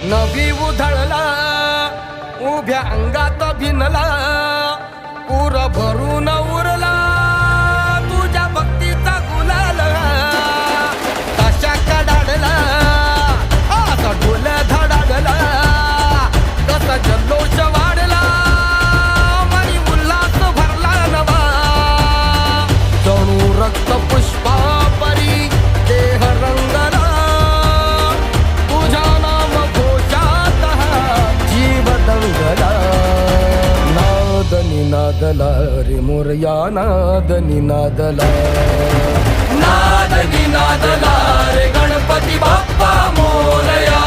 नवी उधळला उभ्या अंगात भिनला पूर भरून उरला तुझ्या भक्तीचा गुलाल कशा कडाडला असा ढोल धडाडला कसा जल्लोष वाढला मनी उल्हास भरला नवा जणू रक्त पुष्पा परी देह रंगला तुझ्या नाम घोषात जीव दंगला नाद निनादला रे मोरया नाद निनादला नाद निनादला रे गणपती बाप्पा मोरया